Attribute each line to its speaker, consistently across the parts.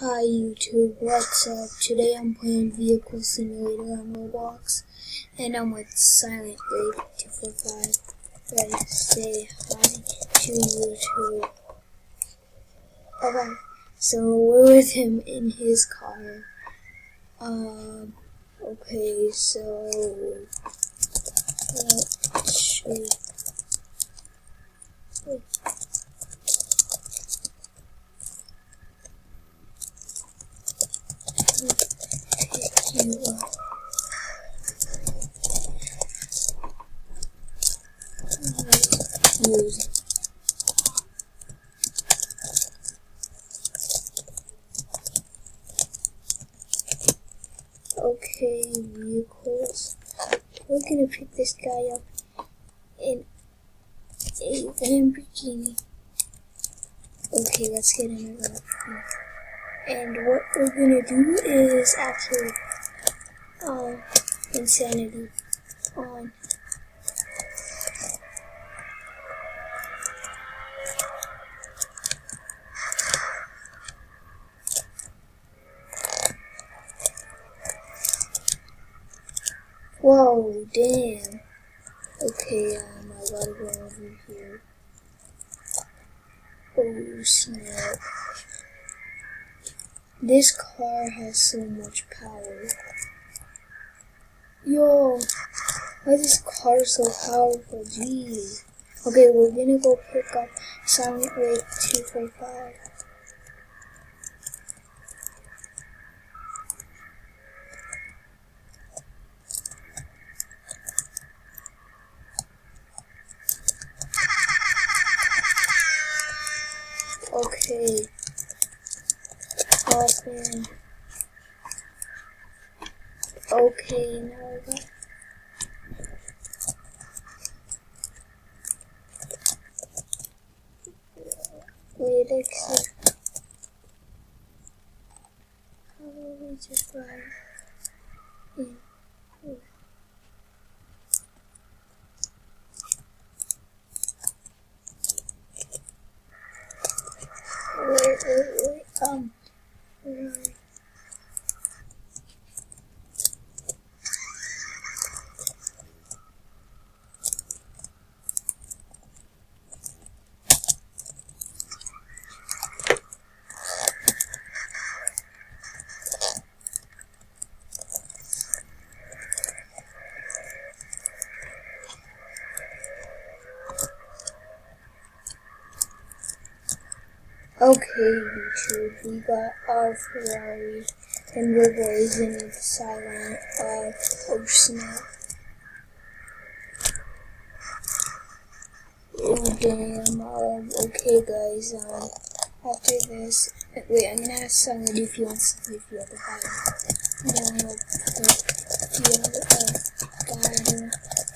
Speaker 1: Hi YouTube, what's up? Today I'm playing Vehicle Simulator on Roblox, and I'm with Silent Grade 245. Ready to say hi to YouTube. Okay, so we're with him in his car. Okay, so let's show. Use. Okay, vehicles. We're gonna pick this guy up in a Lamborghini. Okay, let's get in a Lamborghini. And what we're gonna do is actually insanity on. Whoa, damn. Okay, I gotta go over here. Oh snap. This car has so much power. Yo, why is this car so powerful? Jeez. Okay, we're gonna go pick up Silent Grade 245. Okay. Open. Okay, now I got. Wait, exit. How do we just drive in? Wait, where are we? Okay, YouTube, we got our Ferrari, and we're blazing with Silent, oh snap. Oh damn, okay guys, after this, wait, I'm gonna ask Silent if he wants to play the other guy. No, the other guy,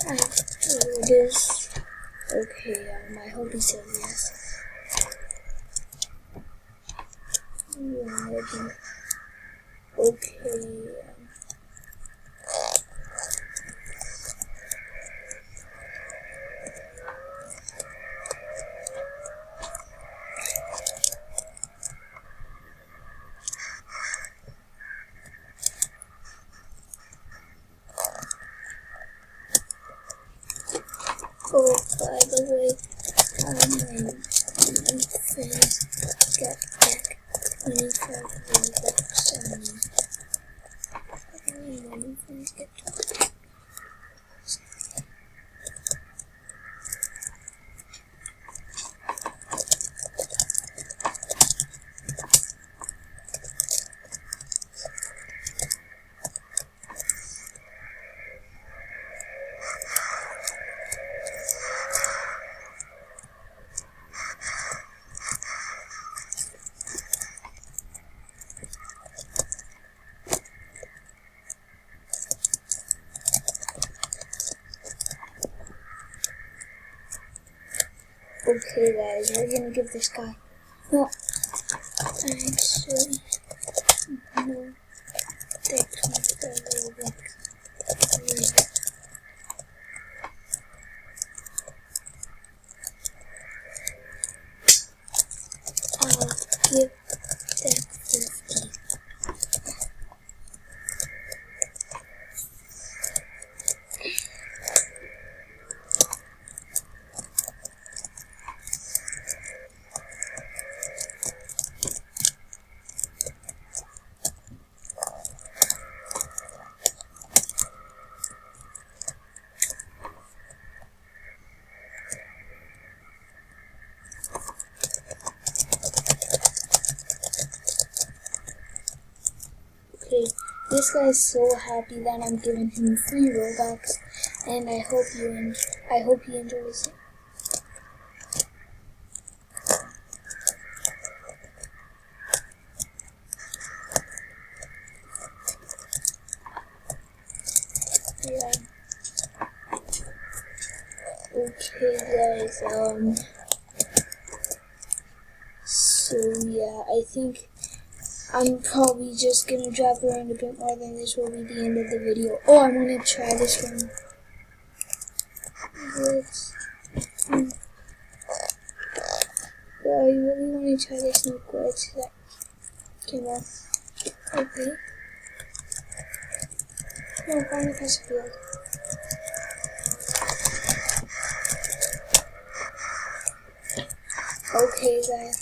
Speaker 1: after this, okay, I hope he says yes. Okay. Oh, by the way, my friends got back 25 Robux. My friends get Okay guys, we're gonna give this guy, no, actually, no, take 25 Robux. I'll give Deck 50. Okay, this guy's so happy that I'm giving him free Robux, and I hope he enjoys it. Yeah. Okay, guys. So yeah, I think I'm probably just gonna drive around a bit more, then this will be the end of the video. Oh, I'm gonna try this one. Yeah, I really wanna try this new glitch that came up. Okay. No, find the press field. Okay, guys.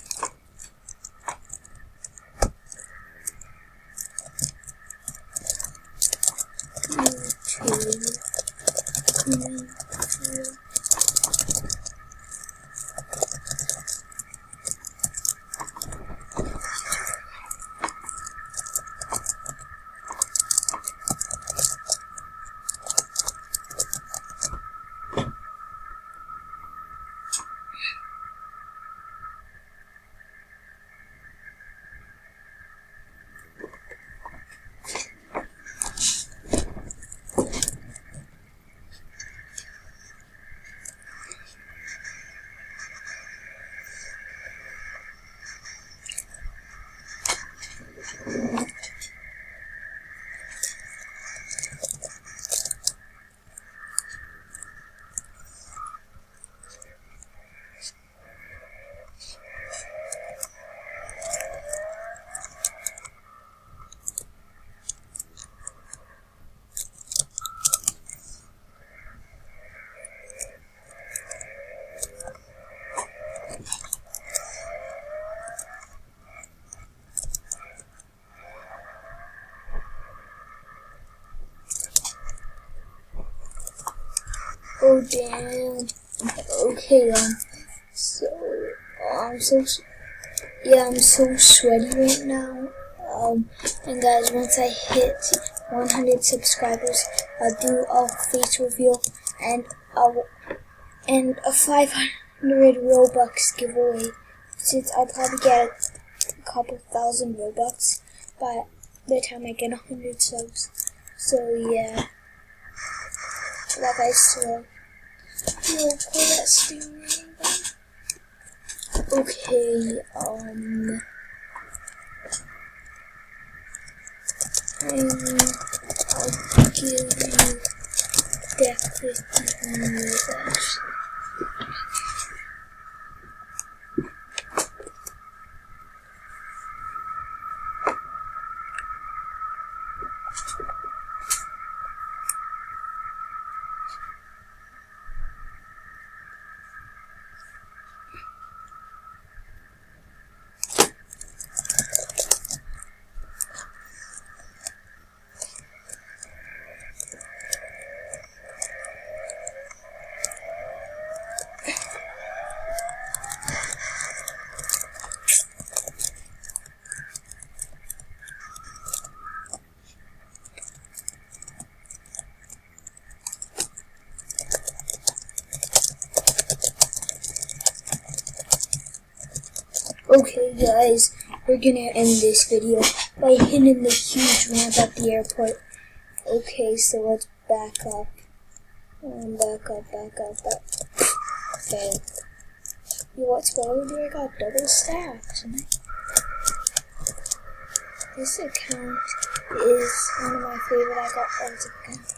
Speaker 1: Oh damn. Okay, so I'm so sweaty right now. And guys, once I hit 100 subscribers, I'll do a face reveal and a 500 Robux giveaway. Since I'll probably get a couple thousand Robux by the time I get 100 subs. So yeah, that guy's slow. No, pull that steering wheel. Okay, I'll give you deck 50 actually. Okay guys, we're gonna end this video by hitting the huge ramp at the airport. Okay, so let's back up. Back up. Okay. Yo, what's going on? I got double stacked. This account is one of my favorite. I got loads of accounts.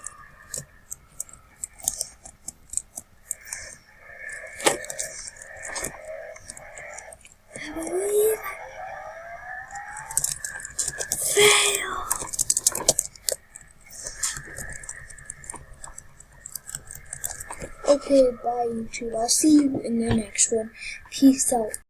Speaker 1: I believe Fail! Okay, bye YouTube. I'll see you in the next one. Peace out.